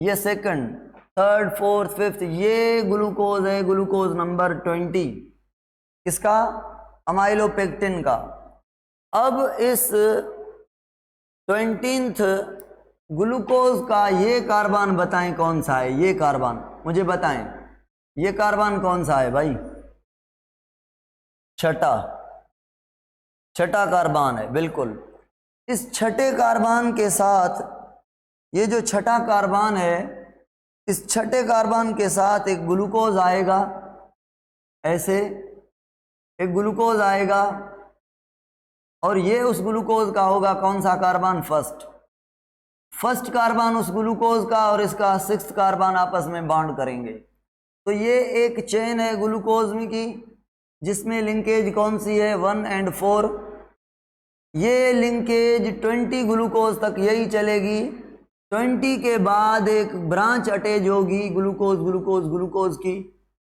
ये second, third, fourth, fifth, ये glucose है, ग्लूकोज नंबर 20 किसका? अमाइलोपेक्टिन का। अब इस 20th ग्लूकोज का ये कार्बन बताएं कौन सा है? ये कार्बन मुझे बताएं, ये कार्बन कौन सा है भाई? छठा, छठा कार्बन है, बिल्कुल। इस छठे कार्बन के साथ, ये जो छठा कार्बन है, इस छठे कार्बन के साथ एक ग्लूकोज आएगा, ऐसे एक ग्लूकोज आएगा, और ये उस ग्लूकोज का होगा कौन सा कार्बन? फर्स्ट कार्बन उस ग्लूकोज का और इसका 6th कार्बन आपस में बॉन्ड करेंगे। तो ये एक चेन है ग्लूकोज में की, जिसमें लिंकेज कौन सी है? 1 और 4। ये लिंकेज 20 ग्लूकोज तक यही चलेगी। 20 के बाद एक ब्रांच अटैच होगी ग्लूकोज ग्लूकोज ग्लूकोज की,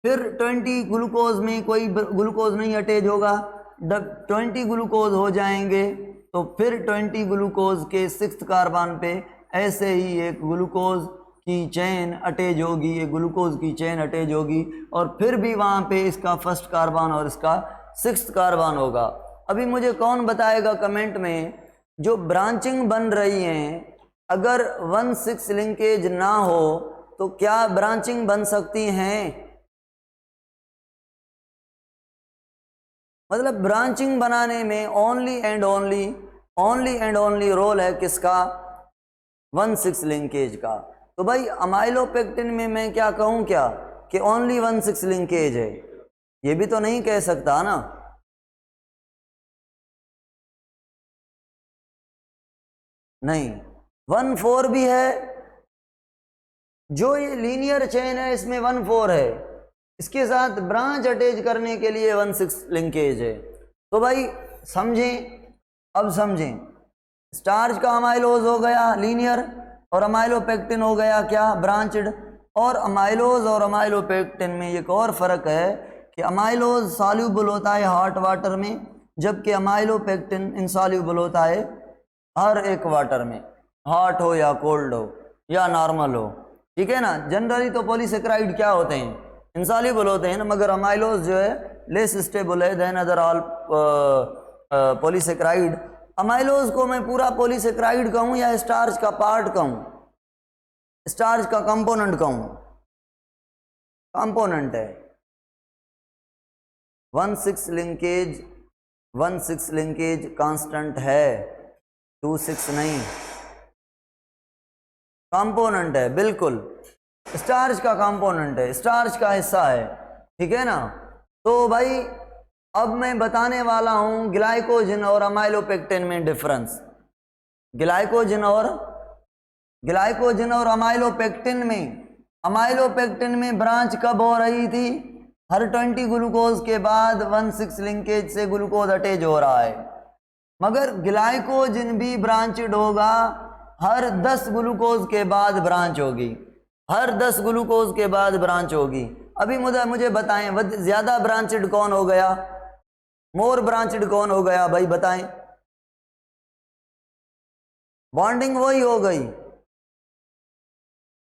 फिर 20 ग्लूकोज में कोई ग्लूकोज नहीं अटैच होगा। जब 20 ग्लूकोज हो जाएंगे तो फिर 20 ग्लूकोज के 6th कार्बन पे ऐसे ही एक ग्लूकोज की चेन अटैच होगी, ये ग्लूकोज की चेन अटैच होगी, और फिर भी वहाँ पे इसका फर्स्ट कार्बन और इसका 6th कार्बन होगा। अभी मुझे कौन बताएगा कमेंट में, जो ब्रांचिंग बन रही हैं, अगर 1,6 लिंकेज ना हो तो क्या ब्रांचिंग बन सकती हैं? मतलब ब्रांचिंग बनाने में ओनली एंड ओनली रोल है किसका? 1,6 लिंकेज का। तो भाई अमाइलोपेक्टिन में मैं क्या कहूं, क्या कि ओनली 1,6 लिंकेज है? ये भी तो नहीं कह सकता ना। नहीं, 1,4 भी है। जो ये लीनियर चेन है इसमें 1,4 है, इसके साथ ब्रांच अटैच करने के लिए 1,6 लिंकेज है। तो भाई समझें, अब समझें, स्टार्च का अमाइलोज हो गया लीनियर, और अमाइलोपेक्टिन हो गया क्या? ब्रांचड। और अमाइलोज और अमाइलोपेक्टिन में एक और फर्क है कि अमाइलोज सॉल्यूबल होता है हॉट वाटर में, जबकि अमाइलोपेक्टिन इनसॉल्यूबल होता है हर एक वाटर में, हॉट हो या कोल्ड हो या नॉर्मल हो, ठीक है ना। जनरली तो पॉलीसेकेराइड क्या होते हैं? इनसॉल्यूबल होते हैं ना, मगर अमाइलोज जो है लेस स्टेबल है than other all polysaccharide. Amylose को मैं पूरा पॉलीसेकेराइड कहूं या स्टार्च का पार्ट कहूं? स्टार्च का कंपोनेंट कहूं? कंपोनेंट है। 1,6 लिंकेज कांस्टेंट है, 2,6 नहीं, कंपोनेंट है, बिल्कुल स्टार्च का कंपोनेंट है, स्टार्च का हिस्सा है, ठीक है ना। तो भाई अब मैं बताने वाला हूं ग्लाइकोजन और अमाइलोपेक्टिन में डिफरेंस। ग्लाइकोजन और अमाइलोपेक्टिन में ब्रांच कब हो रही थी? हर 20 ग्लूकोज के बाद 1,6 लिंकेज से ग्लूकोज अटैच हो रहा है। मगर ग्लाइकोजन भी ब्रांचड होगा, हर 10 ग्लूकोज के बाद ब्रांच होगी, हर 10 ग्लूकोज के बाद ब्रांच होगी। अभी मुझे बताएं, ज्यादा ब्रांचड कौन हो गया? मोर ब्रांचड कौन हो गया भाई बताएं? बॉन्डिंग वही हो गई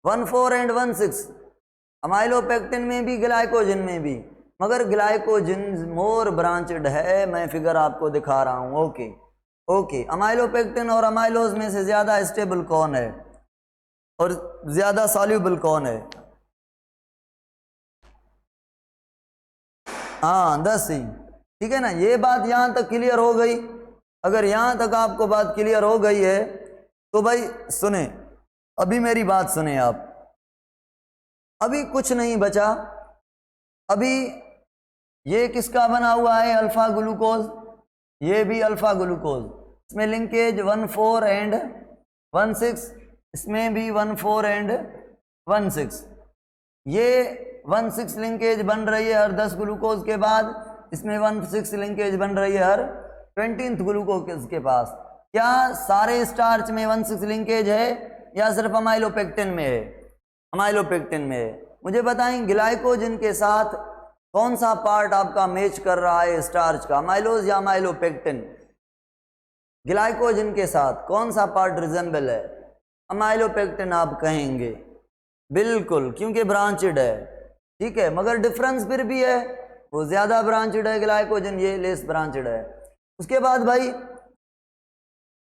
1,4 एंड 1,6, अमाइलोपेक्टिन में भी ग्लाइकोजन में भी, मगर ग्लाइकोजन मोर ब्रांचड है। मैं फिगर आपको दिखा रहा हूं। ओके, अमाइलोपेक्टिन और अमाइलोज में से ज्यादा स्टेबल कौन है और ज्यादा सॉल्यूबल कौन है? हाँ, 10 ही, ठीक है ना। ये बात यहां तक क्लियर हो गई। अगर यहां तक आपको बात क्लियर हो गई है तो भाई सुने, अभी मेरी बात सुने आप। अभी कुछ नहीं बचा। अभी ये किसका बना हुआ है? Alpha glucose. ये भी अल्फा ग्लूकोज, इसमें लिंकेज 1,4 एंड 1,6, इसमें भी 1,4 एंड 1,6। ये 1,6 लिंकेज बन रही है हर 10 ग्लूकोज के बाद, इसमें 1,6 लिंकेज बन रही है हर 20th ग्लूकोज के पास। क्या सारे स्टार्च में 1,6 लिंकेज है या सिर्फ अमाइलोपेक्टिन में है? अमाइलोपेक्टिन में है। मुझे बताएं ग्लाइकोजन के साथ कौन सा पार्ट आपका मैच कर रहा है स्टार्च का, अमाइलोज या अमाइलोपेक्टिन? ग्लाइकोजन के साथ कौन सा पार्ट रिजेंबल है? अमाइलोपेक्टिन आप कहेंगे। बिल्कुल, क्योंकि ब्रांचेड है, ठीक है, मगर डिफरेंस फिर भी है, वो ज़्यादा ब्रांचेड है ग्लाइकोजन, ये लेस ब्रांचेड है। उसके बाद भाई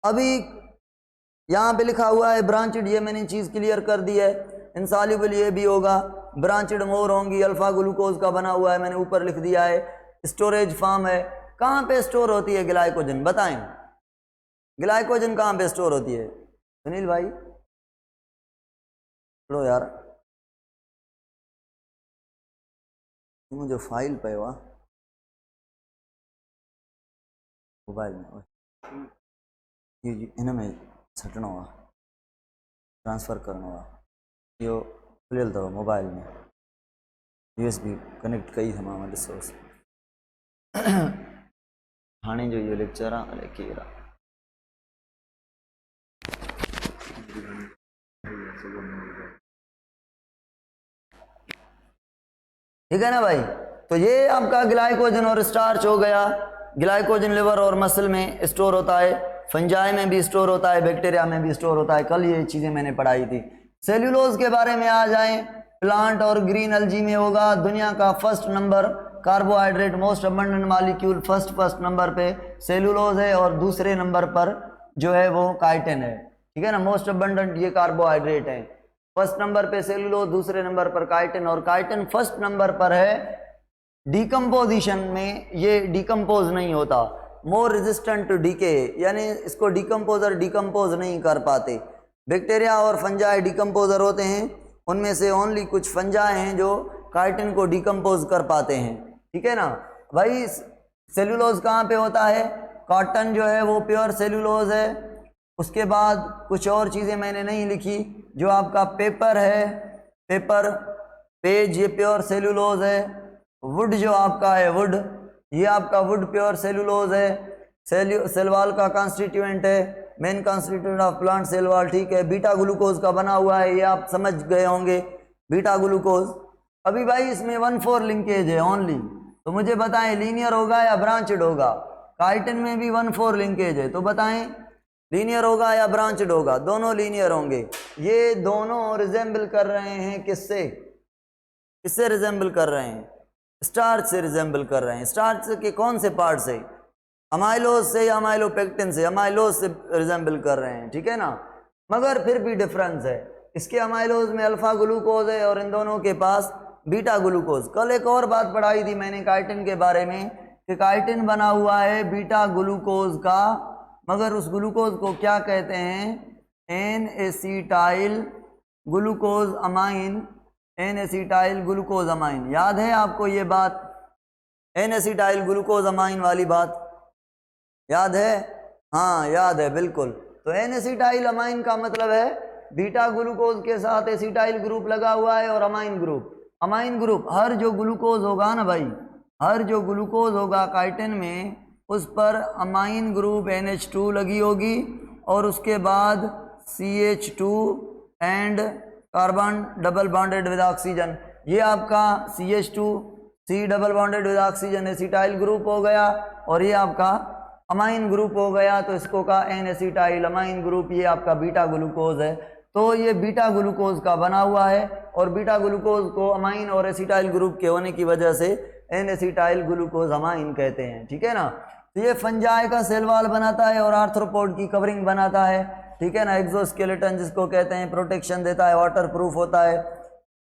अभी यहाँ पे लिखा हुआ है ब्रांचेड, ये मैंने चीज़ क्लियर कर दी है। इंसॉल्युबल ये भी होगा, ब्रांचेड मोर होंगी, अल्फा ग्लूकोज का बना हुआ है, मैंने ऊपर लिख दिया है। स्टोरेज फॉर्म है, कहाँ पे स्टोर होती है ग्लाइकोजन, बताएं ग्लाइकोजन कहाँ पे स्टोर होती है? सुनील भाई लो यार, मुझे फाइल पे हुआ मोबाइल में इन्हें में छटना हुआ ट्रांसफ़र करना हुआ, यो खुले तो मोबाइल में USB कनेक्ट कई था मामा रिसोर्स हाणे जो ये लेक्चर आ लेके रहा ठीक है ना भाई। तो ये आपका ग्लाइकोजन और स्टार्च हो गया। ग्लाइकोजन लिवर और मसल में स्टोर होता है, फंजाई में भी स्टोर होता है, बैक्टीरिया में भी स्टोर होता है। कल ये चीज़ें मैंने पढ़ाई थी। सेल्यूलोज के बारे में आ जाएं, प्लांट और ग्रीन एल्गी में होगा। दुनिया का first number carbohydrate most abundant molecule first number पे सेल्यूलोज है, और दूसरे नंबर पर जो है वो काइटिन है, ठीक है ना। मोस्ट अबंडेंट ये कार्बोहाइड्रेट है, फर्स्ट नंबर पे सेल्यूलोज, दूसरे नंबर पर काइटिन, और काइटिन फर्स्ट नंबर पर है। डिकम्पोजिशन में ये डिकम्पोज नहीं होता, मोर रेजिस्टेंट टू डीके, यानी इसको डिकम्पोजर डिकम्पोज नहीं कर पाते। बैक्टीरिया और फंजाई डिकम्पोजर होते हैं, उनमें से ओनली कुछ फंजाई हैं जो काइटिन को डिकम्पोज कर पाते हैं, ठीक है ना भाई। सेल्यूलोज कहाँ पे होता है? कॉटन जो है वो प्योर सेल्यूलोज है। उसके बाद कुछ और चीज़ें मैंने नहीं लिखी, जो आपका पेपर है, पेपर पेज ये प्योर सेल्यूलोज है। वुड जो आपका है वुड, ये आपका वुड प्योर सेल्यूलोज है। सेल वॉल का कॉन्स्टिट्यूएंट है, main constituent of plant cell wall, ठीक है। बीटा ग्लूकोज का बना हुआ है, ये आप समझ गए होंगे बीटा ग्लूकोज। अभी भाई इसमें 1,4 लिंकेज है ओनली, तो मुझे बताएं लीनियर होगा या ब्रांचेड होगा? काइटिन में भी 1,4 लिंकेज है, तो बताएं लीनियर होगा या ब्रांचेड होगा? दोनों लीनियर होंगे। ये दोनों रिजेंबल कर रहे हैं किससे? किससे रिजेंबल कर रहे हैं? स्टार्च से रिजेंबल कर रहे हैं। स्टार्च के कौन से पार्ट से? अमाइलोज से या अमाइलोपेक्टिन से? अमाइलोज से रिजेंबल कर रहे हैं, ठीक है ना। मगर फिर भी डिफरेंस है, इसके अमाइलोज में अल्फा ग्लूकोज है और इन दोनों के पास बीटा ग्लूकोज। कल एक और बात पढ़ाई थी मैंने काइटिन के बारे में, कि काइटिन बना हुआ है बीटा ग्लूकोज का, मगर उस ग्लूकोज को क्या कहते हैं? N acetyl glucosamine, N acetyl glucosamine. याद है आपको ये बात, एन एसिटाइल ग्लूकोज अमाइन वाली बात याद है? हाँ याद है, बिल्कुल। तो एन एसिटाइल अमाइन का मतलब है बीटा ग्लूकोज के साथ एसिटाइल ग्रुप लगा हुआ है और अमाइन ग्रुप। अमाइन ग्रुप, हर जो ग्लूकोज होगा ना भाई, हर जो ग्लूकोज होगा काइटिन में, उस पर अमाइन ग्रुप NH2 लगी होगी, और उसके बाद CH2 and carbon double bonded with oxygen. ये आपका CH2 C double bonded with oxygen acetyl group हो गया, और ये आपका अमाइन ग्रुप हो गया, तो इसको का एन एसिटाइल अमाइन ग्रुप। ये आपका बीटा ग्लूकोज है, तो ये बीटा ग्लूकोज का बना हुआ है, और बीटा ग्लूकोज को अमाइन और एसिटाइल ग्रुप के होने की वजह से एन एसिटाइल ग्लूकोज अमाइन कहते हैं, ठीक है ना। तो ये फंजाई का सेल वॉल बनाता है और आर्थ्रोपोड की कवरिंग बनाता है, ठीक है ना। एक्सोस्केलेटन जिसको कहते हैं, प्रोटेक्शन देता है, वाटर प्रूफ होता है,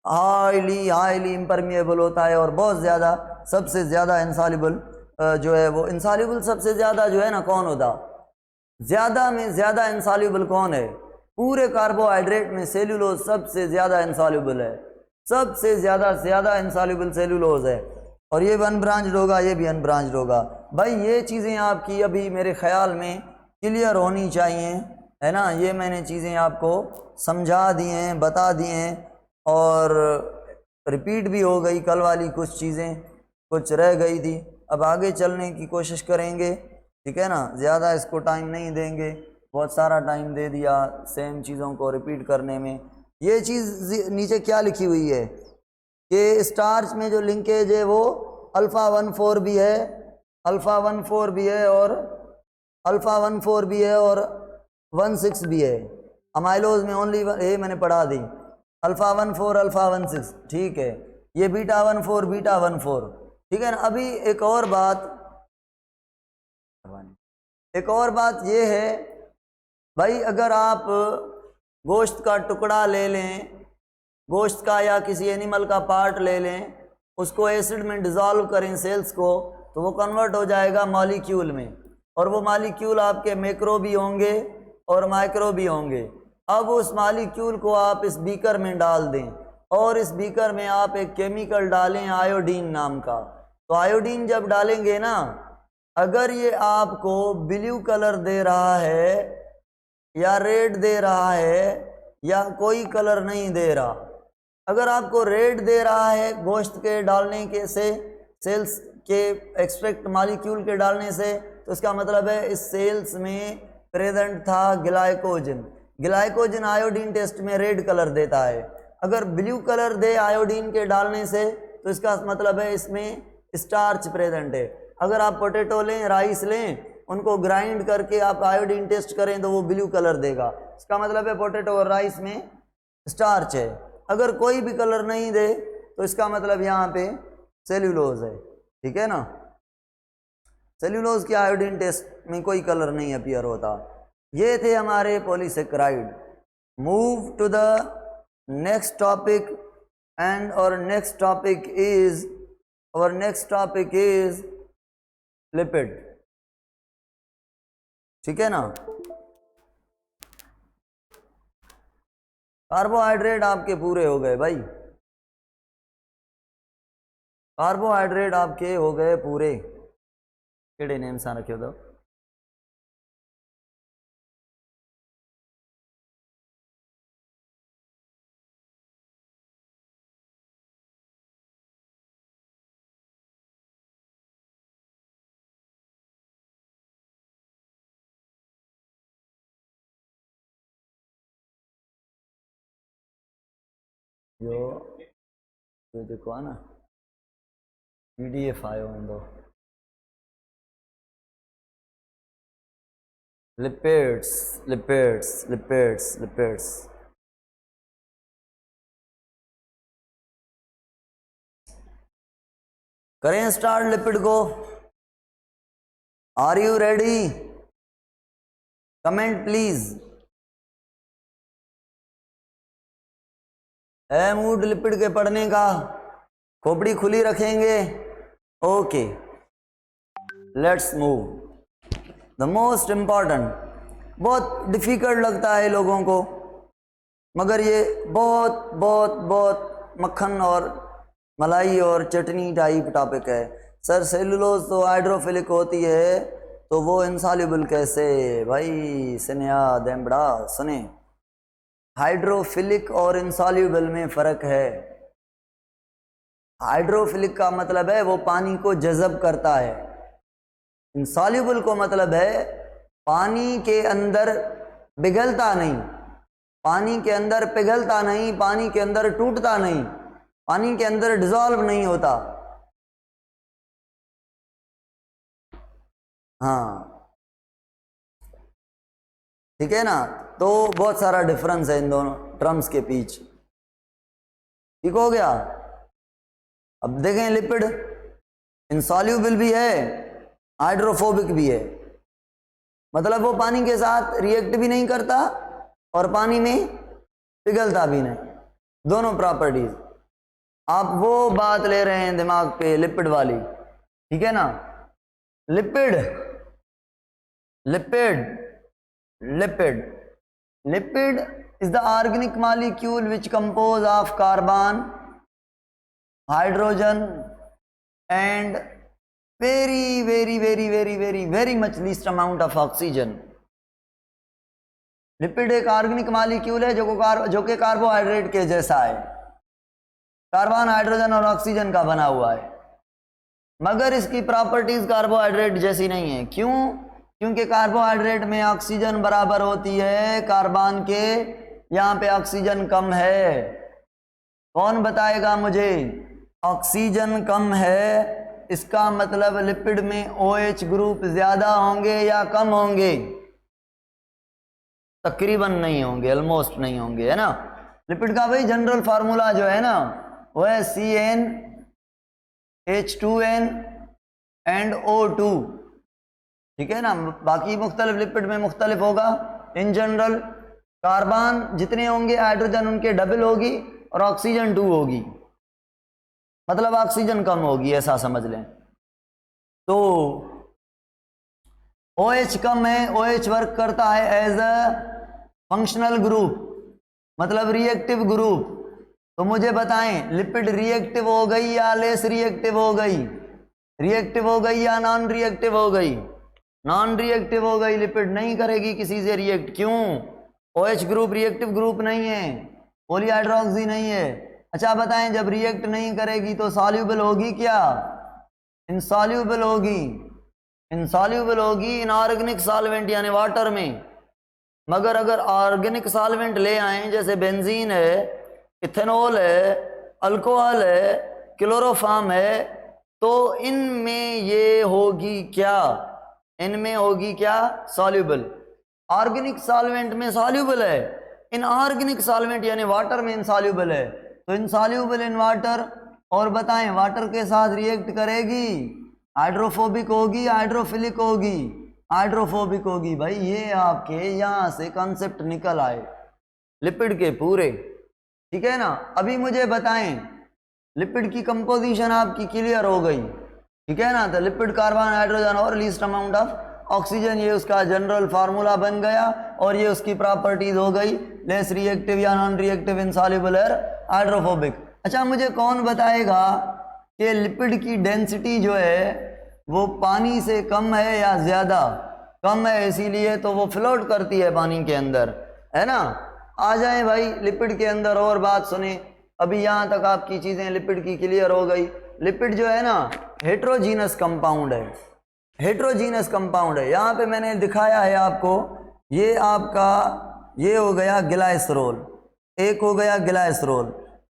हाईली इम्परमिएबल होता है, और बहुत ज़्यादा, सबसे ज़्यादा इंसॉल्युबल जो है वो इंसॉल्युबल सबसे ज़्यादा जो है ना कौन होता? ज़्यादा में ज़्यादा इंसॉल्युबल कौन है? पूरे कार्बोहाइड्रेट में सेल्यूलोज सबसे ज़्यादा इंसॉल्युबल है, सबसे ज़्यादा इंसॉल्युबल सेल्यूलोज है। और ये भी अनब्रांच्ड होगा, ये भी अनब्रांच्ड होगा। भाई ये चीज़ें आपकी अभी मेरे ख्याल में क्लियर होनी चाहिए, है ना। ये मैंने चीज़ें आपको समझा दी हैं, बता दी हैं, और रिपीट भी हो गई कल वाली कुछ चीज़ें, कुछ रह गई थी। अब आगे चलने की कोशिश करेंगे, ठीक है ना। ज़्यादा इसको टाइम नहीं देंगे, बहुत सारा टाइम दे दिया सेम चीज़ों को रिपीट करने में। ये चीज़ नीचे क्या लिखी हुई है कि स्टार्च में जो लिंकेज है वो अल्फ़ा 1,4 भी है, अल्फ़ा 1,4 भी है, और अल्फ़ा 1,4 भी है, और 1,6 भी है। अमाइलोज में ओनली ये मैंने पढ़ा दी, अल्फा 1,4 अल्फा 1,6, ठीक है। ये बीटा 1,4 बीटा 1,4, ठीक है ना। अभी एक और बात ये है भाई, अगर आप गोश्त का टुकड़ा ले लें, गोश्त का या किसी एनिमल का पार्ट ले लें, उसको एसिड में डिज़ोल्व करें सेल्स को, तो वो कन्वर्ट हो जाएगा मॉलिक्यूल में, और वो मॉलिक्यूल आपके मैक्रो भी होंगे और माइक्रो भी होंगे। अब उस मॉलिक्यूल को आप इस बीकर में डाल दें, और इस बीकर में आप एक केमिकल डालें आयोडीन नाम का। तो आयोडीन जब डालेंगे ना, अगर ये आपको ब्लू कलर दे रहा है या रेड दे रहा है या कोई कलर नहीं दे रहा, अगर आपको रेड दे रहा है गोश्त के डालने के से, सेल्स के एक्सट्रैक्ट मॉलिक्यूल के डालने से, तो इसका मतलब है इस सेल्स में प्रेजेंट था ग्लाइकोजन। ग्लाइकोजन आयोडीन टेस्ट में रेड कलर देता है। अगर ब्लू कलर दे आयोडीन के डालने से, तो इसका मतलब है इसमें स्टार्च प्रेजेंट है। अगर आप पोटैटो लें, राइस लें, उनको ग्राइंड करके आप आयोडीन टेस्ट करें तो वो ब्लू कलर देगा, इसका मतलब है पोटैटो और राइस में स्टार्च है। अगर कोई भी कलर नहीं दे तो इसका मतलब यहाँ पे सेल्यूलोज है, ठीक है ना। सेल्यूलोज के आयोडीन टेस्ट में कोई कलर नहीं अपीयर होता। ये थे हमारे polysaccharide. Move to the next topic, and और नेक्स्ट टॉपिक इज लिपिड, ठीक है ना। कार्बोहाइड्रेट आपके पूरे हो गए भाई, कार्बोहाइड्रेट आपके हो गए पूरे। केड़े नेम सा रखियो तो यो देखो ना, PDF आयो हूंदो। लिपिड्स। करें स्टार्ट लिपिड को। Are you ready? Comment please. है मूड लिपिड के पढ़ने का? खोपड़ी खुली रखेंगे? Okay, let's move. The most important, बहुत डिफिकल्ट लगता है लोगों को, मगर ये बहुत बहुत बहुत मक्खन और मलाई और चटनी टाइप टॉपिक है। सर सेलुलोज तो हाइड्रोफिलिक होती है, तो वो इंसॉल्युबल कैसे? भाई सिन्या देमबड़ा सुने, हाइड्रोफिलिक और इंसॉल्युबल में फ़र्क है। हाइड्रोफिलिक का मतलब है वो पानी को जज़ब करता है, इंसॉल्युबल को मतलब है पानी के अंदर पिघलता नहीं, पानी के अंदर पिघलता नहीं, पानी के अंदर टूटता नहीं, पानी के अंदर डिसॉल्व नहीं होता। हाँ ठीक है ना, तो बहुत सारा डिफरेंस है इन दोनों टर्म्स के बीच। ठीक हो गया। अब देखें, लिपिड इंसॉल्युबल भी है, हाइड्रोफोबिक भी है, मतलब वो पानी के साथ रिएक्ट भी नहीं करता और पानी में पिघलता भी नहीं, दोनों प्रॉपर्टीज। आप वो बात ले रहे हैं दिमाग पे लिपिड वाली, ठीक है ना। Lipid is the organic molecule which compose of carbon, hydrogen and very much least amount of oxygen। Lipid एक ऑर्गेनिक मॉलिक्यूल है जो कि कार्बोहाइड्रेट के जैसा है, कार्बन, हाइड्रोजन और ऑक्सीजन का बना हुआ है, मगर इसकी प्रॉपर्टीज कार्बोहाइड्रेट जैसी नहीं है। क्यों? क्योंकि कार्बोहाइड्रेट में ऑक्सीजन बराबर होती है कार्बन के, यहाँ पे ऑक्सीजन कम है। कौन बताएगा मुझे? ऑक्सीजन कम है, इसका मतलब लिपिड में OH ग्रुप ज्यादा होंगे या कम होंगे? तकरीबन नहीं होंगे, ऑलमोस्ट नहीं होंगे, है ना। लिपिड का भाई जनरल फार्मूला जो है ना वो है CN H2N एंड O2, ठीक है ना। बाकी मुख्तलिफ लिपिड में मुख्तलिफ होगा। इन जनरल कार्बन जितने होंगे हाइड्रोजन उनके डबल होगी और ऑक्सीजन 2 होगी, मतलब ऑक्सीजन कम होगी, ऐसा समझ लें। तो OH कम है, OH वर्क करता है एज अ फंक्शनल ग्रुप, मतलब रिएक्टिव ग्रुप। तो मुझे बताएं लिपिड रिएक्टिव हो गई या लेस रिएक्टिव हो गई, रिएक्टिव हो गई या नॉन रिएक्टिव हो गई? नॉन रिएक्टिव हो गई, लिपिड नहीं करेगी किसी से रिएक्ट। क्यों? OH ग्रुप रिएक्टिव ग्रुप नहीं है, पॉलीहाइड्रोक्सी नहीं है। अच्छा बताएं जब रिएक्ट नहीं करेगी तो सॉल्यूबल होगी क्या? इनसॉल्यूबल होगी, इनसॉल्यूबल होगी इनऑर्गेनिक सॉल्वेंट यानी वाटर में। मगर अगर ऑर्गेनिक सॉल्वेंट ले आए जैसे बेंजीन है, इथेनॉल है, अल्कोहल है, क्लोरोफॉर्म है, तो इनमें ये होगी क्या? इनमें होगी क्या? सॉल्यूबल। ऑर्गेनिक सॉल्वेंट में सॉल्यूबल है, इनऑर्गेनिक सॉल्वेंट यानी वाटर में इनसॉल्यूबल है। तो इनसॉल्यूबल इन वाटर, और बताएं वाटर के साथ रिएक्ट करेगी, हाइड्रोफोबिक होगी, हाइड्रोफिलिक होगी, हाइड्रोफोबिक होगी। भाई ये आपके यहाँ से कॉन्सेप्ट निकल आए लिपिड के पूरे, ठीक है ना। अभी मुझे बताएं लिपिड की कंपोजिशन आपकी क्लियर हो गई, ठीक है ना। तो लिपिड कार्बन हाइड्रोजन और लीस्ट अमाउंट ऑफ ऑक्सीजन, ये उसका जनरल फार्मूला बन गया और ये उसकी प्रॉपर्टीज हो गई, लेस रिएक्टिव या नॉन रिएक्टिव, इनसॉल्युबल और हाइड्रोफोबिक। अच्छा मुझे कौन बताएगा कि लिपिड की डेंसिटी जो है वो पानी से कम है या ज़्यादा? कम है, इसीलिए तो वो फ्लोट करती है पानी के अंदर, है ना। आ जाए भाई लिपिड के अंदर और बात सुने। अभी यहाँ तक आपकी चीज़ें लिपिड की क्लियर हो गई। लिपिड जो है ना हेट्रोजीनस कंपाउंड है, हेट्रोजीनस कंपाउंड है। यहाँ पे मैंने दिखाया है आपको, ये आपका ये हो गया ग्लाइसरोल, एक हो गया ग्लाइसरोल,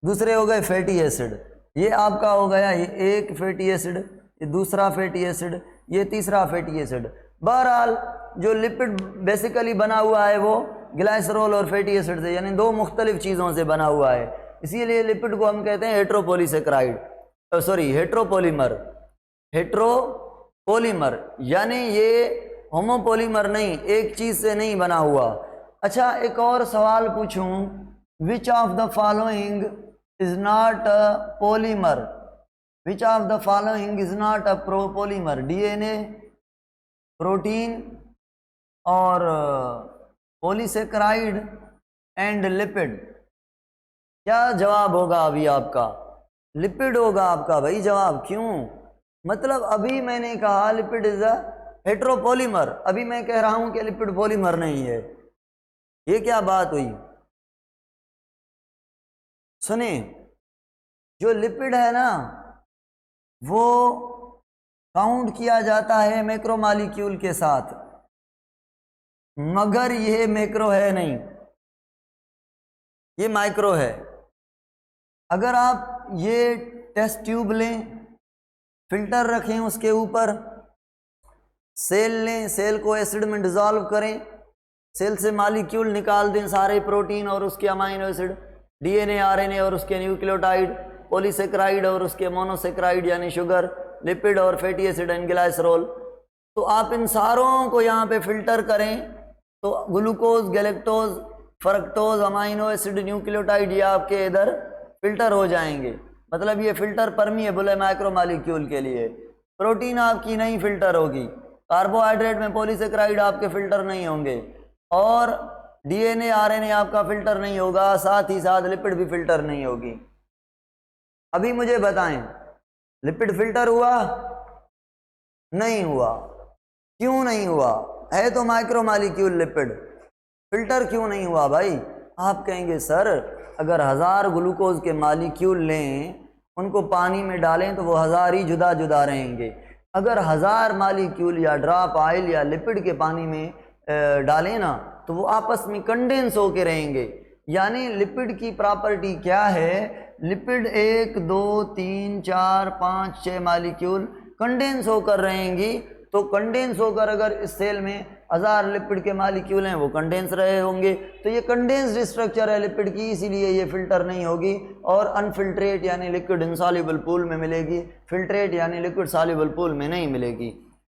दूसरे हो गए फैटी एसिड, ये आपका हो गया ये एक फैटी एसिड, ये दूसरा फैटी एसिड, ये तीसरा फैटी एसिड। बहरहाल जो लिपिड बेसिकली बना हुआ है वो ग्लाइसरोल और फैटी एसिड से, यानी दो मुख्तलिफ चीज़ों से बना हुआ है। इसीलिए लिपिड को हम कहते हैं हेट्रोपोलीसेक्राइड, सॉरी हेट्रोपोलीमर, हेट्रोपोलीमर यानी ये होमोपोलीमर नहीं, एक चीज़ से नहीं बना हुआ। अच्छा एक और सवाल पूछूं, which of the following is not a polymer? Which of the following is not a polymer? DNA, protein और पॉलीसेक्राइड एंड लिपिड। क्या जवाब होगा अभी आपका? लिपिड होगा आपका भाई जवाब। क्यों? मतलब अभी मैंने कहा लिपिड इज अ हेट्रोपोलीमर, अभी मैं कह रहा हूं कि लिपिड पॉलीमर नहीं है। ये क्या बात हुई? सुने, जो लिपिड है ना वो काउंट किया जाता है मैक्रोमॉलिक्यूल के साथ, मगर ये मैक्रो है नहीं, ये माइक्रो है। अगर आप ये टेस्ट ट्यूब लें, फिल्टर रखें, उसके ऊपर सेल लें, सेल को एसिड में डिज़ोल्व करें, सेल से मॉलिक्यूल निकाल दें, सारे प्रोटीन और उसके अमाइनो एसिड, डीएनए, आरएनए और उसके न्यूक्लियोटाइड, पॉलीसेक्राइड और उसके मोनोसेक्राइड यानी शुगर, लिपिड और फैटी एसिड एंड ग्लाइसरोल। तो आप इन सारों को यहाँ पे फिल्टर करें तो glucose, galactose, fructose, amino acid, nucleotide ये आपके इधर फिल्टर हो जाएंगे। मतलब ये फिल्टर परमिएबल है माइक्रोमॉलिक्यूल के लिए। प्रोटीन आपकी नहीं फिल्टर होगी, कार्बोहाइड्रेट में पॉलीसेक्राइड आपके फिल्टर नहीं होंगे, और डीएनए, आरएनए आपका फिल्टर नहीं होगा, साथ ही साथ लिपिड भी फिल्टर नहीं होगी। अभी मुझे बताएं लिपिड फिल्टर हुआ? नहीं हुआ। क्यों नहीं हुआ? है तो माइक्रोमॉलिक्यूल लिपिड, फिल्टर क्यों नहीं हुआ भाई? आप कहेंगे सर अगर 1000 ग्लूकोज के मॉलिक्यूल लें, उनको पानी में डालें तो वो 1000 ही जुदा जुदा रहेंगे। अगर 1000 मॉलिक्यूल या ड्रॉप ऑयल या लिपिड के पानी में डालें ना तो वो आपस में कंडेंस होके रहेंगे। यानी लिपिड की प्रॉपर्टी क्या है? लिपिड 1 2 3 4 5 6 मॉलिक्यूल कंडेंस होकर रहेंगी तो कंडेंस होकर अगर इस सेल में 1000 लिपिड के मालिक्यूल हैं वो कंडेंस रहे होंगे, तो ये कंडेंस्ड स्ट्रक्चर है लिपिड की, इसीलिए ये फिल्टर नहीं होगी और अनफिल्ट्रेट यानी लिक्विड इनसॉल्युबल पूल में मिलेगी, फिल्ट्रेट यानी लिक्विड सॉल्युबल पूल में नहीं मिलेगी।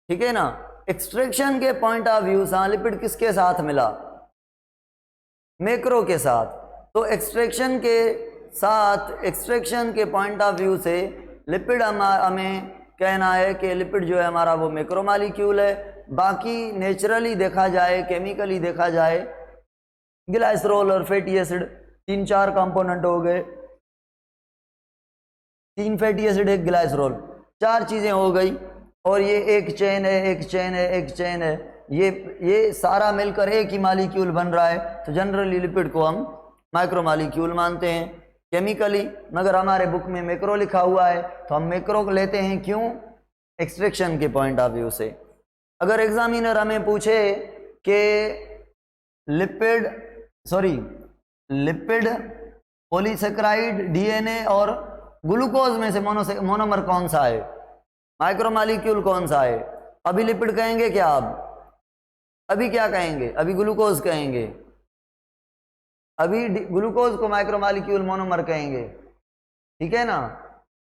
ठीक है ना। एक्सट्रैक्शन के पॉइंट ऑफ व्यू से लिपिड किसके साथ मिला, मैक्रो के साथ। तो एक्सट्रैक्शन के साथ, एक्सट्रैक्शन के पॉइंट ऑफ व्यू से लिपिड हमें कहना है कि लिपिड जो है हमारा वो मैक्रो मॉलिक्यूल है। बाकी नेचुरली देखा जाए, केमिकली देखा जाए, ग्लाइसरॉल और फैटी एसिड 3-4 कंपोनेंट हो गए, 3 फैटी एसिड 1 ग्लाइसरॉल, 4 चीजें हो गई और ये एक चेन है, एक चेन है, एक चेन है, ये सारा मिलकर एक ही मॉलिक्यूल बन रहा है। तो जनरली लिपिड को हम माइक्रो मॉलिक्यूल मानते हैं केमिकली, मगर हमारे बुक में मैक्रो लिखा हुआ है तो हम मैक्रो लेते हैं। क्यों? एक्सट्रैक्शन के पॉइंट ऑफ व्यू से। अगर एग्जामिनर हमें पूछे कि लिपिड, पॉलीसेकेराइड, डीएनए और ग्लूकोज में से मोनोमर कौन सा है, माइक्रो मॉलिक्यूल कौन सा है, अभी लिपिड कहेंगे क्या? आप अभी क्या कहेंगे? अभी ग्लूकोज कहेंगे, अभी ग्लूकोज को माइक्रो मॉलिक्यूल मोनोमर कहेंगे। ठीक है ना।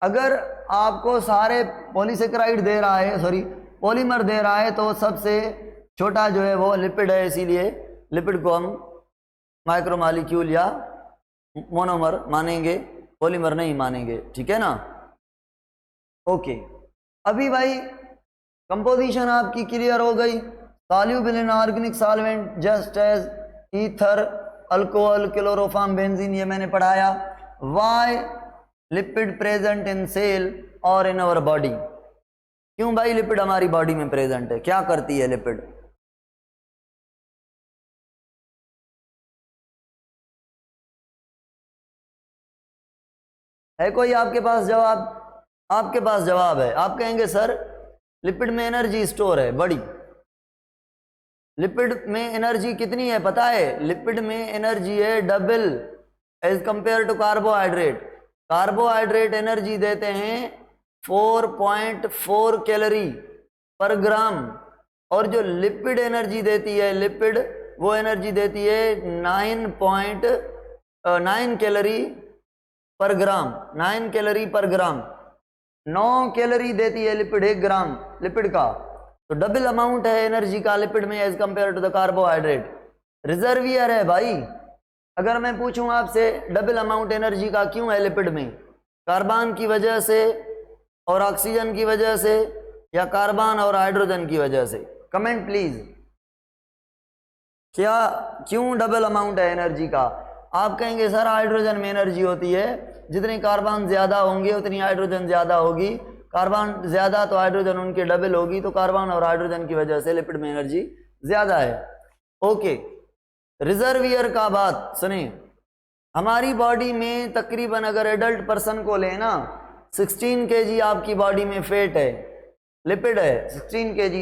अगर आपको सारे पॉलीसेकेराइड दे रहा है, पॉलीमर दे रहा है, तो सबसे छोटा जो है वो लिपिड है, इसीलिए लिपिड को हम माइक्रो मॉलिक्यूल या मोनोमर मानेंगे, पॉलीमर नहीं मानेंगे। ठीक है ना। ओके, अभी भाई कंपोजिशन आपकी क्लियर हो गई। Soluble in organic solvent just as ether, alcohol, chloroform, benzene, ये मैंने पढ़ाया। Why lipid present in cell और इन अवर बॉडी? क्यों भाई लिपिड हमारी बॉडी में प्रेजेंट है, क्या करती है लिपिड? है कोई आपके पास जवाब? आपके पास जवाब है। आप कहेंगे सर लिपिड में एनर्जी स्टोर है बड़ी। लिपिड में एनर्जी कितनी है पता है? लिपिड में एनर्जी है double as compare to carbohydrate. Carbohydrate energy देते हैं 4.4 कैलोरी पर ग्राम, और जो लिपिड एनर्जी देती है, लिपिड वो एनर्जी देती है 9.9 कैलोरी पर ग्राम, 9 कैलोरी पर ग्राम। 9 कैलोरी देती है लिपिड 1 ग्राम लिपिड का, तो डबल अमाउंट है एनर्जी का लिपिड में as compare to the carbohydrate. Reservoir है भाई। अगर मैं पूछूं आपसे डबल अमाउंट एनर्जी का क्यों है लिपिड में, कार्बन की वजह से और ऑक्सीजन की वजह से, या कार्बन और हाइड्रोजन की वजह से? Comment please. क्या क्यों डबल अमाउंट है एनर्जी का? आप कहेंगे सर हाइड्रोजन में एनर्जी होती है, जितने कार्बन ज्यादा होंगे उतनी हाइड्रोजन ज्यादा होगी, कार्बन ज्यादा तो हाइड्रोजन उनके डबल होगी, तो कार्बन और हाइड्रोजन की वजह से लिपिड में एनर्जी ज्यादा है। ओके, रिजर्वियर का बात सुने। हमारी बॉडी में तकरीबन अगर एडल्ट पर्सन को लेना 16 kg आपकी बॉडी में फैट है, लिपिड है 16 kg।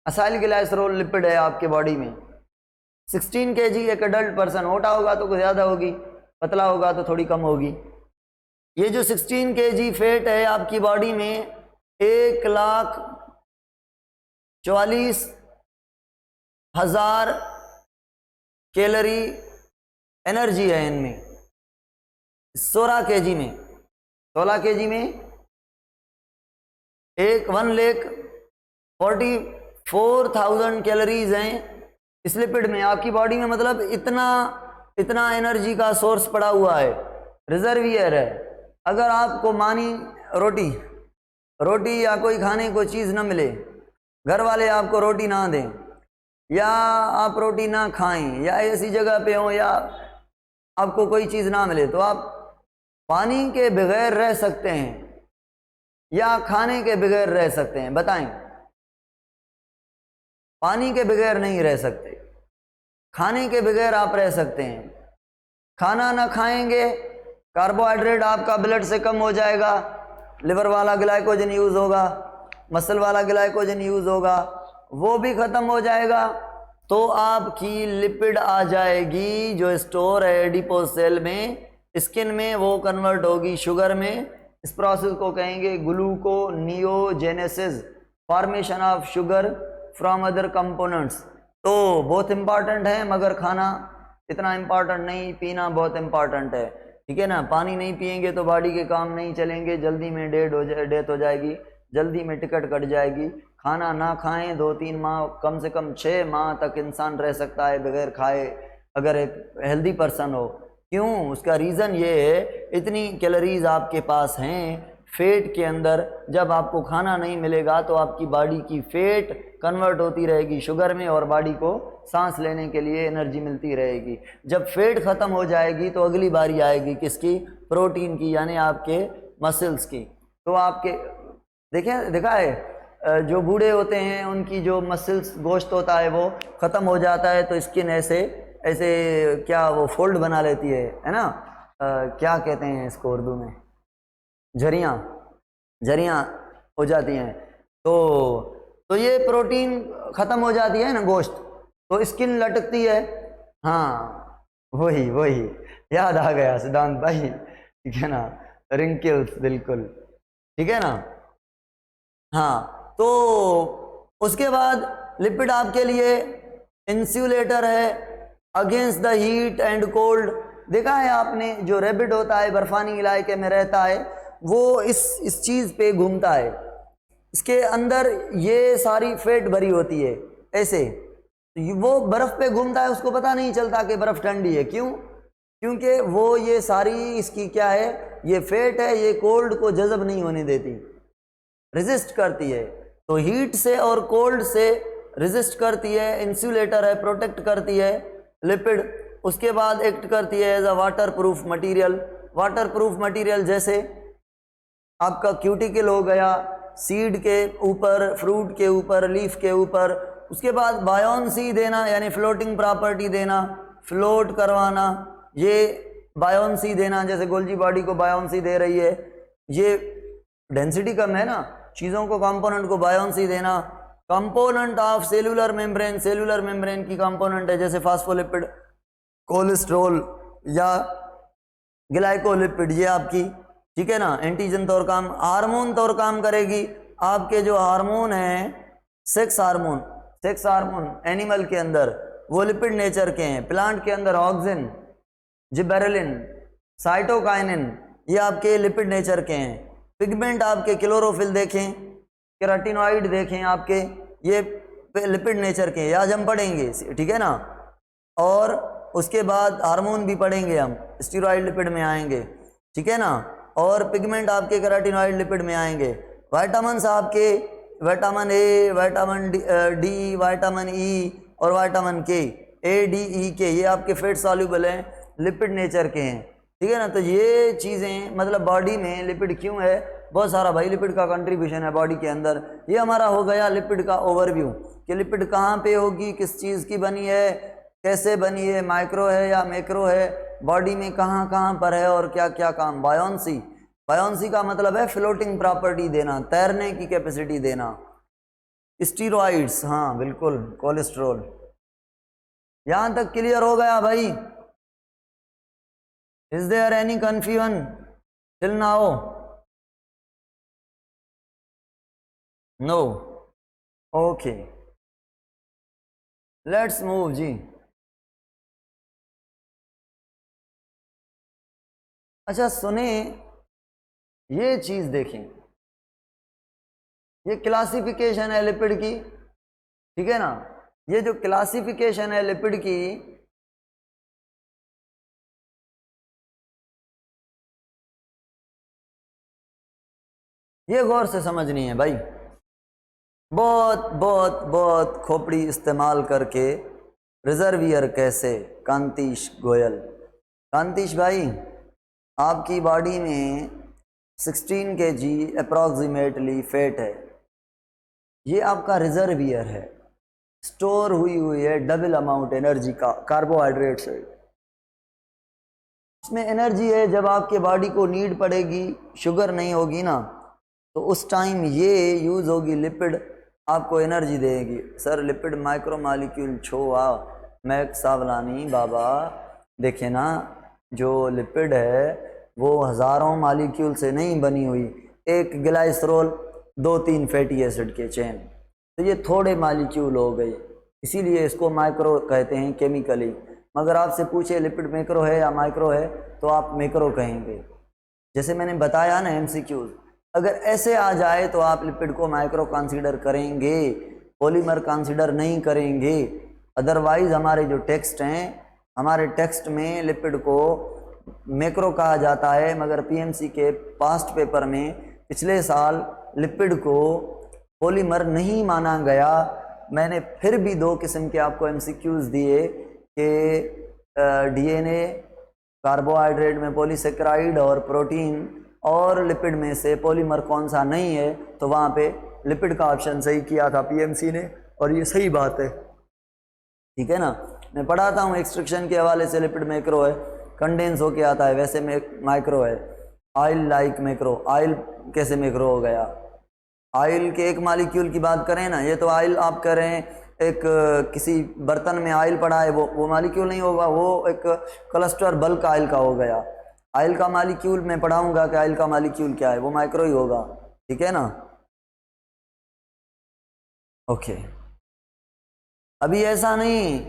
असाइल ग्लाइसरोल लिपिड है आपके बॉडी में 16 kg। एक एडल्ट पर्सन, मोटा होगा तो कुछ ज्यादा होगी, पतला होगा तो थोड़ी कम होगी। ये जो 16 kg फैट है आपकी बॉडी में 1,44,000 कैलोरी एनर्जी है इनमें। 16 kg में 1,44,000 कैलोरीज हैं इस लिपिड में आपकी बॉडी में। मतलब इतना एनर्जी का सोर्स पड़ा हुआ है, रिजर्वियर है। अगर आपको मानी रोटी या कोई खाने को चीज़ ना मिले, घर वाले आपको रोटी ना दें, या आप रोटी ना खाएं, या ऐसी जगह पे हो, या आपको कोई चीज़ ना मिले, तो आप पानी के बगैर रह सकते हैं या खाने के बगैर रह सकते हैं? बताएं। पानी के बगैर नहीं रह सकते, खाने के बगैर आप रह सकते हैं। खाना ना खाएंगे, कार्बोहाइड्रेट आपका ब्लड से कम हो जाएगा, लिवर वाला ग्लाइकोजन यूज होगा, मसल वाला ग्लाइकोजन यूज होगा, वो भी खत्म हो जाएगा, तो आपकी लिपिड आ जाएगी जो स्टोर है एडिपोज सेल में, स्किन में, वो कन्वर्ट होगी शुगर में। इस प्रोसेस को कहेंगे gluconeogenesis. Formation of sugar from other components. तो बहुत इंपॉर्टेंट है, मगर खाना इतना इम्पॉर्टेंट नहीं, पीना बहुत इम्पॉर्टेंट है, ठीक है ना। पानी नहीं पिएंगे तो बॉडी के काम नहीं चलेंगे, जल्दी में डेथ हो जाएगी, जल्दी में टिकट कट जाएगी। खाना ना खाएं 2-3 माह, कम से कम 6 माह तक इंसान रह सकता है बगैर खाए, अगर एक हेल्दी पर्सन हो। क्यों? उसका रीज़न ये है, इतनी कैलोरीज आपके पास हैं फेट के अंदर। जब आपको खाना नहीं मिलेगा तो आपकी बॉडी की फेट कन्वर्ट होती रहेगी शुगर में, और बॉडी को सांस लेने के लिए एनर्जी मिलती रहेगी। जब फेट ख़त्म हो जाएगी तो अगली बारी आएगी किसकी? प्रोटीन की, यानी आपके मसल्स की। तो आपके देखा है जो बूढ़े होते हैं उनकी जो मसल्स, गोश्त होता है वो ख़त्म हो जाता है तो स्किन ऐसे क्या वो फोल्ड बना लेती है ना। क्या कहते हैं इसको उर्दू में? झरियाँ हो जाती हैं। तो ये प्रोटीन ख़त्म हो जाती है ना गोश्त, तो स्किन लटकती है। हाँ वही याद आ गया सिद्धांत भाई, ठीक है ना, रिंकल्स, बिल्कुल ठीक है ना। हाँ, तो उसके बाद लिपिड आपके लिए इंसुलेटर है against the heat and cold. देखा है आपने, जो रैबिट होता है बर्फानी इलाके में रहता है, वो इस चीज़ पे घूमता है, इसके अंदर ये सारी फैट भरी होती है ऐसे, वो बर्फ़ पे घूमता है, उसको पता नहीं चलता कि बर्फ़ ठंडी है। क्यों? क्योंकि वो ये सारी इसकी क्या है, ये फैट है, ये कोल्ड को जज़ब नहीं होने देती, रेजिस्ट करती है। तो हीट से और कोल्ड से रेजिस्ट करती है, इंसुलेटर है, प्रोटेक्ट करती है लिपिड। उसके बाद एक्ट करती है as a water proof material. Water proof material जैसे आपका क्यूटिकल हो गया, सीड के ऊपर, फ्रूट के ऊपर, लीफ के ऊपर। उसके बाद बायोन्सी देना, यानी फ्लोटिंग प्रॉपर्टी देना, फ्लोट करवाना, ये बायोन्सी देना। जैसे गोल्जी बॉडी को बायोन्सी दे रही है, ये डेंसिटी कम है ना, चीज़ों को, कंपोनेंट को बायोन्सी देना। Component of cellular membrane, cellular membrane की कंपोनेंट है जैसे फास्फोलिपिड, कोलेस्ट्रोल या ग्लाइकोलिपिड, ये आपकी, ठीक है ना, एंटीजन तौर काम, हार्मोन तौर काम करेगी। आपके जो हार्मोन हैं, सेक्स हार्मोन एनिमल के अंदर वो लिपिड नेचर के हैं, प्लांट के अंदर ऑक्सिन, जिबेरेलिन, साइटोकाइनिन, ये आपके लिपिड नेचर के हैं। पिगमेंट आपके क्लोरोफिल देखें, केराटिनॉइड देखें, आपके ये लिपिड नेचर के हैं, आज हम पढ़ेंगे, ठीक है ना। और उसके बाद हार्मोन भी पढ़ेंगे हम, स्टेरॉइड लिपिड में आएंगे, ठीक है ना। और पिगमेंट आपके केराटिनॉइड लिपिड में आएंगे। विटामिन्स आपके vitamin A, vitamin D, vitamin E और विटामिन के, ए डी ई के, ये आपके फैट सॉल्युबल हैं, लिपिड नेचर के हैं, ठीक है ना। तो ये चीज़ें, मतलब बॉडी में लिपिड क्यों है, बहुत सारा भाई लिपिड का कंट्रीब्यूशन है बॉडी के अंदर। ये हमारा हो गया लिपिड का ओवरव्यू कि लिपिड कहाँ पे होगी, किस चीज़ की बनी है, कैसे बनी है, माइक्रो है या मैक्रो है, बॉडी में कहाँ कहाँ पर है और क्या क्या काम। बायोन्सी का मतलब है फ्लोटिंग प्रॉपर्टी देना, तैरने की कैपेसिटी देना। स्टीरॉइड्स, हाँ बिल्कुल, कोलेस्ट्रोल। यहाँ तक क्लियर हो गया भाई? Is there any confusion till now? No? Okay, let's move जी। अच्छा सुने, ये चीज देखें, ये क्लासिफिकेशन है लिपिड की, ठीक है ना। ये जो क्लासिफिकेशन है लिपिड की, ये गौर से समझनी है भाई, बहुत बहुत बहुत खोपड़ी इस्तेमाल करके। रिजर्वियर कैसे? कांतीश गोयल। कांतीश भाई, आपकी बॉडी में 16 kg अप्रॉक्सीमेटली फैट है, ये आपका रिजर्वियर है, स्टोर हुई है डबल अमाउंट एनर्जी का, कार्बोहाइड्रेट से। इसमें एनर्जी है, जब आपके बॉडी को नीड पड़ेगी, शुगर नहीं होगी ना, तो उस टाइम ये यूज़ होगी, लिपिड आपको एनर्जी देगी। सर लिपिड माइक्रो मॉलिक्यूल छोआ मैक सावलानी बाबा, देखे ना, जो लिपिड है वो हज़ारों मॉलिक्यूल से नहीं बनी हुई। एक ग्लाइसरोल 2-3 फैटी एसिड के चेन, तो ये थोड़े मालिक्यूल हो गए, इसीलिए इसको माइक्रो कहते हैं केमिकली। मगर आपसे पूछे लिपिड मैक्रो है या माइक्रो है तो आप मैक्रो कहेंगे। जैसे मैंने बताया ना एमसीक्यूज, अगर ऐसे आ जाए तो आप लिपिड को माइक्रो कंसीडर करेंगे, पॉलीमर कंसीडर नहीं करेंगे। अदरवाइज हमारे जो टेक्स्ट हैं, हमारे टेक्स्ट में लिपिड को मैक्रो कहा जाता है, मगर पीएमसी के पास्ट पेपर में पिछले साल लिपिड को पॉलीमर नहीं माना गया। मैंने फिर भी 2 किस्म के आपको एमसीक्यूज दिए कि डीएनए, कार्बोहाइड्रेट में पॉलीसेकेराइड और प्रोटीन, और लिपिड में से पॉलीमर कौन सा नहीं है, तो वहाँ पे लिपिड का ऑप्शन सही किया था पीएमसी ने, और ये सही बात है, ठीक है ना। मैं पढ़ाता हूँ एक्सट्रैक्शन के हवाले से, लिपिड मैक्रो है, कंडेंस होके आता है, वैसे माइक्रो है। ऑयल लाइक मैक्रो, ऑयल कैसे मैक्रो हो गया? ऑयल के एक मालिक्यूल की बात करें ना, ये तो ऑयल आप कह रहे हैं एक किसी बर्तन में ऑयल पड़ा है, वो मालिक्यूल नहीं होगा, वो एक क्लस्टर बल्क ऑयल का हो गया। ऑयल का मालिक्यूल मैं पढ़ाऊंगा कि ऑयल का मालिक्यूल क्या है, वो माइक्रो ही होगा, ठीक है ना। ओके, अभी ऐसा नहीं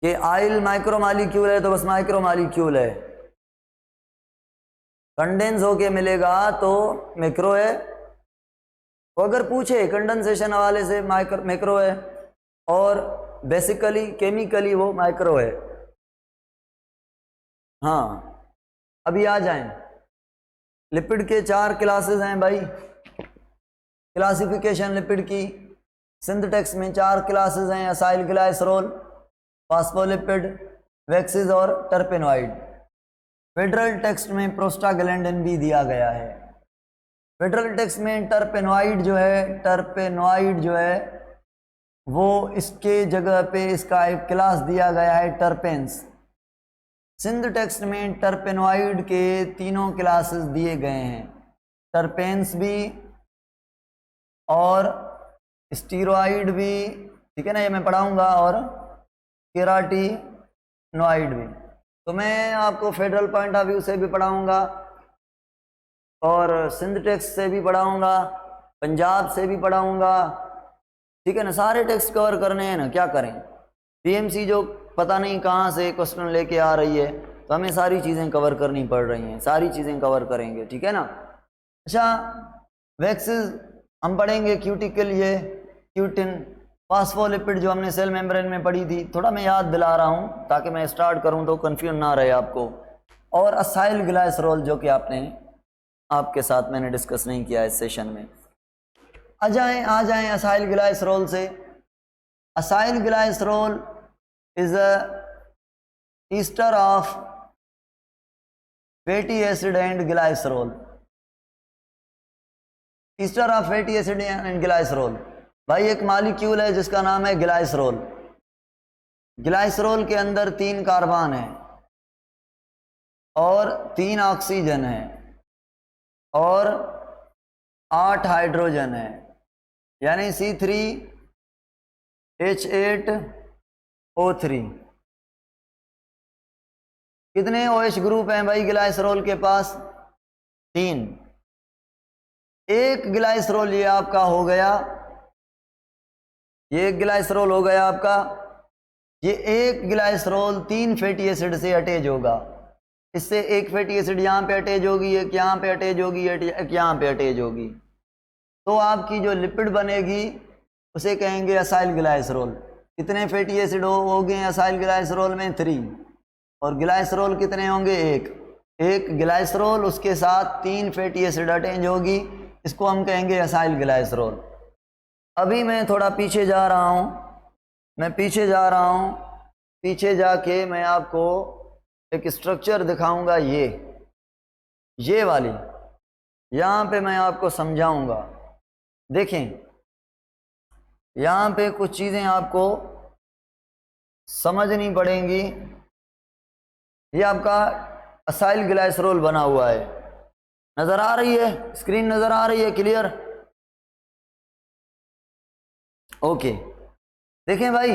कि ऑयल माइक्रो मालिक्यूल है तो बस माइक्रो मालिक्यूल है, कंडेंस होके मिलेगा तो मैक्रो है। तो अगर पूछे कंडेंसेशन हवाले से मैक्रो है, और बेसिकली केमिकली वो माइक्रो है। हाँ, अभी आ जाएं, लिपिड के 4 क्लासेस हैं भाई, क्लासिफिकेशन लिपिड की सिंथेटिक्स में 4 क्लासेस हैं, असाइल ग्लाइसरोल, फास्फोलिपिड, वैक्सीज और टर्पेनॉइड। फेडरल टेक्स्ट में प्रोस्टाग्लैंडिन भी दिया गया है। फेडरल टेक्स्ट में टर्पेनॉइड जो है वो इसके जगह पे इसका एक क्लास दिया गया है टर्पेन्स। सिंध टेक्स्ट में टर्पेनॉइड के 3 क्लासेस दिए गए हैं, टर्पेन्स भी और स्टीरॉइड भी, ठीक है ना, ये मैं पढ़ाऊंगा, और केराटिनॉइड भी। तो मैं आपको फेडरल पॉइंट ऑफ व्यू से भी पढ़ाऊंगा और सिंध टेक्स्ट से भी पढ़ाऊंगा, पंजाब से भी पढ़ाऊंगा, ठीक है ना। सारे टेक्स्ट कवर करने हैं ना, क्या करें। पीएमसी जो पता नहीं कहाँ से क्वेश्चन लेके आ रही है, तो हमें सारी चीज़ें कवर करनी पड़ रही हैं, सारी चीज़ें कवर करेंगे, ठीक है ना। अच्छा, वैक्सीज हम पढ़ेंगे, क्यूटिकल, ये क्यूटिन, फास्फोलिपिड जो हमने सेल मेम्ब्रेन में पढ़ी थी, थोड़ा मैं याद दिला रहा हूँ ताकि मैं स्टार्ट करूँ तो कन्फ्यूजन ना रहे आपको, और असाइल ग्लाइसरोल जो कि आपके साथ मैंने डिस्कस नहीं किया इस सेशन में। आ जाएं असाइल ग्लाइसरोल से। Acyl glycerol is a ester of fatty acid and glycerol. Ester of fatty acid and glycerol, भाई एक मॉलिक्यूल है जिसका नाम है ग्लाइसरोल। ग्लाइसरोल के अंदर 3 कार्बन है और 3 ऑक्सीजन है और 8 हाइड्रोजन है, यानी C3H8O3। कितने OH ग्रुप हैं भाई ग्लाइसरोल के पास? 3। एक ग्लाइसरोल ये आपका हो गया, ये एक ग्लाइसरोल हो गया आपका। ये एक ग्लाइसरोल 3 फैटी एसिड से अटैच होगा, इससे एक फैटी एसिड यहाँ पे अटैच होगी, एक यहाँ पे अटैच होगी, एक यहाँ पे अटैच होगी, तो आपकी जो लिपिड बनेगी उसे कहेंगे असाइल ग्लाइसरोल। कितने फैटी एसिड हो गए असाइल ग्लाइसरोल में? 3। और ग्लाइसरोल कितने होंगे? एक ग्लाइसरोल, उसके साथ 3 फैटी एसिड अटैच होगी, इसको हम कहेंगे असाइल ग्लाइसरोल। अभी मैं थोड़ा पीछे जा रहा हूँ, पीछे जाके मैं आपको एक स्ट्रक्चर दिखाऊंगा, ये वाली, यहाँ पे मैं आपको समझाऊंगा। देखें, यहाँ पे कुछ चीज़ें आपको समझनी पड़ेंगी। ये आपका असाइल ग्लाइसरोल बना हुआ है, नज़र आ रही है? स्क्रीन नज़र आ रही है क्लियर? ओके, देखें भाई,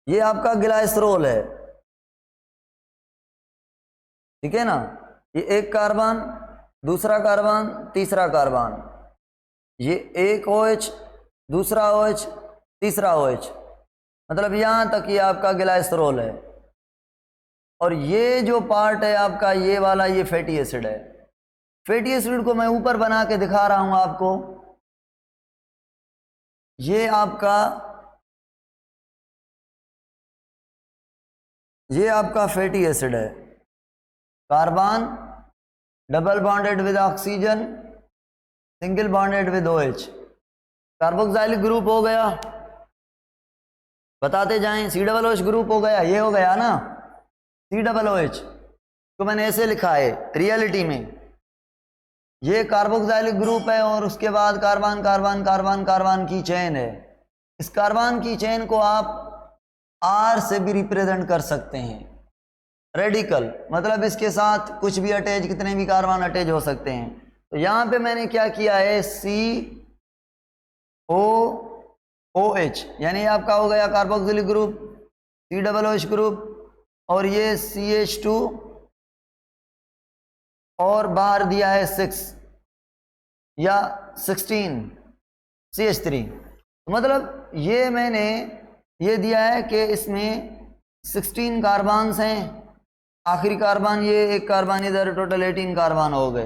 ये आपका ग्लाइसरोल है, ठीक है ना। ये एक कार्बन, दूसरा कार्बन, तीसरा कार्बन, ये एक OH, दूसरा OH, तीसरा OH, मतलब यहाँ तक ये आपका ग्लाइसरोल है। और ये जो पार्ट है आपका ये वाला, ये फैटी एसिड है। फैटी एसिड को मैं ऊपर बना के दिखा रहा हूं आपको। ये आपका फैटी एसिड है। Carbon double bonded with oxygen, single bonded with OH, carboxylic group हो गया, बताते जाएं। COOH ग्रुप हो गया, ये हो गया ना COOH, तो मैंने ऐसे लिखा है। रियलिटी में ये कार्बोक्सिलिक ग्रुप है और उसके बाद कार्बन कार्बन कार्बन कार्बन की चेन है। इस कार्बन की चेन को आप R से भी रिप्रेजेंट कर सकते हैं। रेडिकल मतलब इसके साथ कुछ भी अटैच, कितने भी कार्बन अटैच हो सकते हैं। तो यहाँ पे मैंने क्या किया है, COOH, यानी आपका हो गया कार्बोक्सिलिक ग्रुप, COOH ग्रुप, और ये CH2 और बाहर दिया है 6 या 16 CH3। मतलब ये मैंने ये दिया है कि इसमें 16 कार्बन्स हैं। आखिरी कार्बन ये एक कार्बन इधर, टोटल 18 कार्बन हो गए।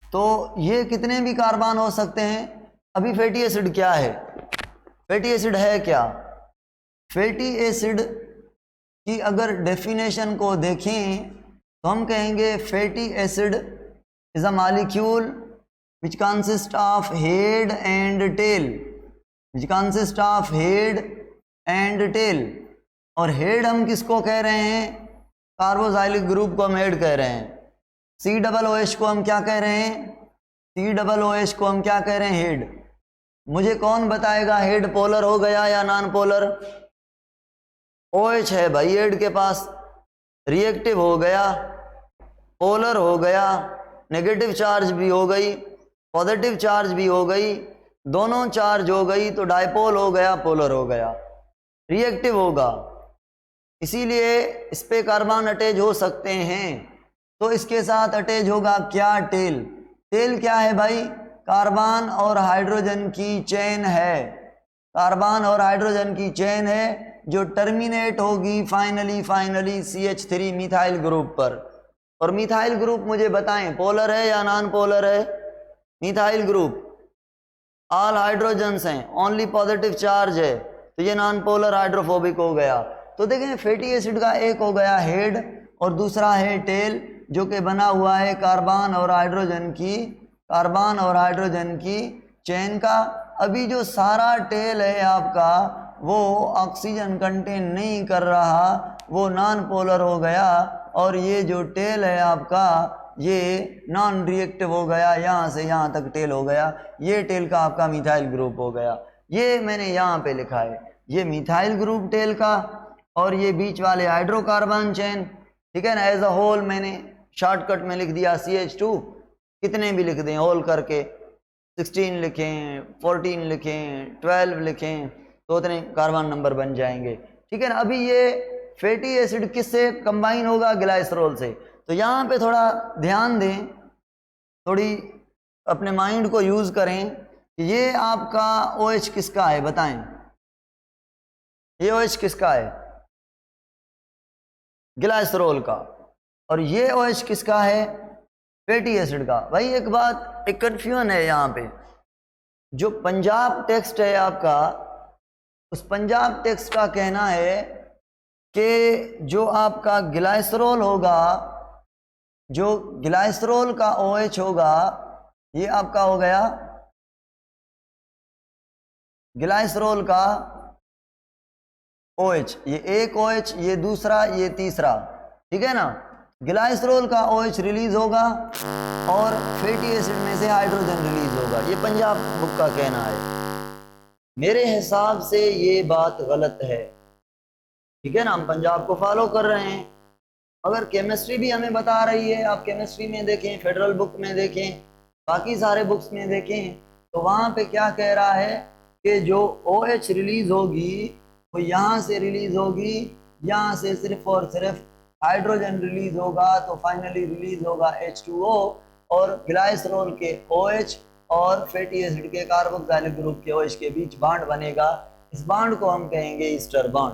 तो ये कितने भी कार्बन हो सकते हैं। अभी फैटी एसिड क्या है, फैटी एसिड है क्या? फैटी एसिड की अगर डेफिनेशन को देखें तो हम कहेंगे fatty acid is a molecule which consist of head and tail, which consist of head and tail. और हेड हम किसको कह रहे हैं, कार्बोक्सिलिक ग्रुप को हम हेड कह रहे हैं। COOH को हम क्या कह रहे हैं, COOH को हम क्या कह रहे हैं, हेड। मुझे कौन बताएगा हेड पोलर हो गया या नॉन पोलर? OH है भाई हेड के पास, रिएक्टिव हो गया, पोलर हो गया, नेगेटिव चार्ज भी हो गई, पॉजिटिव चार्ज भी हो गई, दोनों चार्ज हो गई तो डायपोल हो गया, पोलर हो गया, रिएक्टिव होगा। इसीलिए इस पे कार्बन अटैच हो सकते हैं। तो इसके साथ अटैच होगा क्या, टेल। टेल क्या है भाई, कार्बन और हाइड्रोजन की चेन है। कार्बन और हाइड्रोजन की चेन है जो टर्मिनेट होगी फाइनली CH3 मिथाइल ग्रुप पर। और मिथाइल ग्रुप मुझे बताएं पोलर है या नॉन पोलर है? मिथाइल ग्रुप ऑल हाइड्रोजन्स हैं, ओनली पॉजिटिव चार्ज है, तो ये नॉन पोलर हाइड्रोफोबिक हो गया। तो देखें फैटी एसिड का एक हो गया हेड और दूसरा है टेल, जो कि बना हुआ है कार्बन और हाइड्रोजन की चेन का। अभी जो सारा टेल है आपका वो ऑक्सीजन कंटेन नहीं कर रहा, वो नॉन पोलर हो गया। और ये जो टेल है आपका ये नॉन रिएक्टिव हो गया, यहाँ से यहाँ तक टेल हो गया। ये टेल का आपका मिथाइल ग्रुप हो गया। ये मैंने यहाँ पे लिखा है, ये मिथाइल ग्रुप टेल का, और ये बीच वाले हाइड्रोकार्बन चेन, ठीक है ना। एज अ होल मैंने शॉर्टकट में लिख दिया CH2, कितने भी लिख दें होल करके, 16 लिखें, 14 लिखें, 12 लिखें, तो उतने कार्बन नंबर बन जाएंगे, ठीक है ना। अभी ये फैटी एसिड किससे कंबाइन होगा, ग्लाइसरोल से। तो यहाँ पे थोड़ा ध्यान दें, थोड़ी अपने माइंड को यूज करें कि ये आपका OH किसका है, बताएं। ये OH किसका है, ग्लाइसरोल का। और ये OH किसका है, फैटी एसिड का। भाई एक बात, एक कंफ्यूजन है यहाँ पे। जो पंजाब टेक्स्ट है आपका, उस पंजाब टेक्स्ट का कहना है कि जो आपका ग्लाइसरोल होगा, जो ग्लाइसरोल का OH होगा, ये आपका हो गया ग्लाइसरोल का OH, ये एक OH, ये दूसरा, ये तीसरा, ठीक है ना। ग्लाइसरोल का OH रिलीज होगा और फैटी एसिड में से हाइड्रोजन रिलीज होगा। ये पंजाब बुक का कहना है। मेरे हिसाब से ये बात गलत है, ठीक है ना। हम पंजाब को फॉलो कर रहे हैं। अगर केमिस्ट्री भी हमें बता रही है, आप केमिस्ट्री में देखें, फेडरल बुक में देखें, बाकी सारे बुक्स में देखें, तो वहाँ पे क्या कह रहा है कि जो OH रिलीज होगी वो यहाँ से रिलीज होगी, यहाँ से सिर्फ और सिर्फ हाइड्रोजन रिलीज होगा, तो फाइनली रिलीज होगा H2O। और ग्लाइसरॉल के OH और फैटी एसिड के कार्बोक्सिलिक ग्रुप के OH के बीच बांड बनेगा। इस बांड को हम कहेंगे ईस्टर बांड।